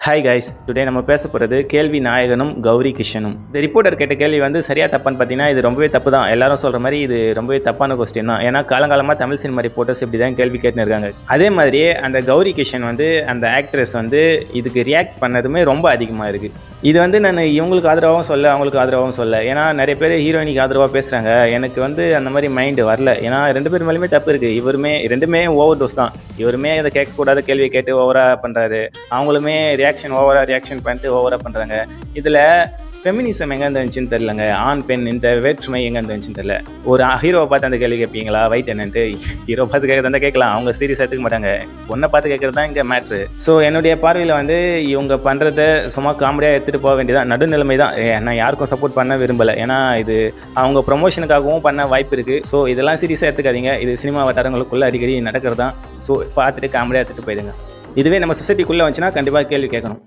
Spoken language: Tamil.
ஹாய் கைஸ், டுடே நம்ம பேச போகிறது கேள்வி நாயகனும் கௌரி கிஷனும். இந்த ரிப்போர்ட்டர் கேட்ட கேள்வி வந்து சரியாக தப்பான்னு பார்த்தீங்கன்னா இது ரொம்பவே தப்பு தான். எல்லாரும் சொல்கிற மாதிரி இது ரொம்பவே தப்பான கொஸ்டின் தான். ஏன்னா காலங்காலமாக தமிழ் சினிமா ரிப்போர்ட்டர்ஸ் இப்படி தான் கேள்வி கேட்டுன்னு இருக்காங்க. அதே மாதிரியே அந்த கௌரி கிஷன் வந்து அந்த ஆக்ட்ரஸ் வந்து இதுக்கு ரியாக்ட் பண்ணதுமே ரொம்ப அதிகமாக இருக்குது. இது வந்து நான் இவங்களுக்கு ஆதரவாகவும் சொல்ல, அவங்களுக்கு ஆதரவாகவும் சொல்ல. ஏன்னா நிறைய பேர் ஹீரோயினுக்கு ஆதரவாக பேசுகிறாங்க. எனக்கு வந்து அந்த மாதிரி மைண்டு வரல. ஏன்னா ரெண்டு பேர் மேலேயுமே தப்பு இருக்குது. இவருமே ரெண்டுமே ஓவர் டோஸ் தான். இவருமே அதை கேட்கக்கூடாத கேள்வியை கேட்டு ஓவராக பண்ணுறாரு. அவங்களுமே ஓவராக ரியாக்ஷன் பண்ணிட்டு ஓவராக பண்ணுறாங்க. இதில் ஃபெமினிசம் எங்கேருந்து வந்துச்சுன்னு தெரிலங்க. ஆண் பெண் இந்த வேற்றுமை எங்கேருந்து வந்துச்சுன்னு தெரில. ஒரு ஹீரோவை பார்த்து அந்த கேள்வி கேட்பீங்களா வைட் என்னன்ட்டு? ஹீரோ பார்த்து கேட்குறதா கேட்கலாம், அவங்க சீரியஸாக எடுத்துக்க மாட்டாங்க. பொண்ணை பார்த்து கேட்குறது தான் இங்கே மேட்ரு. ஸோ என்னுடைய பார்வையில் வந்து இவங்க பண்ணுறத சும்மா காமெடியாக எடுத்துகிட்டு போக வேண்டியதான். நடுநிலைமை தான். நான் யாருக்கும் சப்போர்ட் பண்ண விரும்பலை. ஏன்னா இது அவங்க ப்ரொமோஷனுக்காகவும் பண்ண வாய்ப்பு இருக்குது. ஸோ இதெல்லாம் சீரியஸாக எடுத்துக்காதீங்க. இது சினிமா வட்டாரங்களுக்குள்ளே அடிக்கடி நடக்கிறது தான். ஸோ பார்த்துட்டு காமெடியாக எடுத்துகிட்டு போயிடுங்க. இதுவே நம்ம சொசைட்டிக்குள்ளே வந்துச்சுன்னா கண்டிப்பாக கேள்வி கேட்கணும்.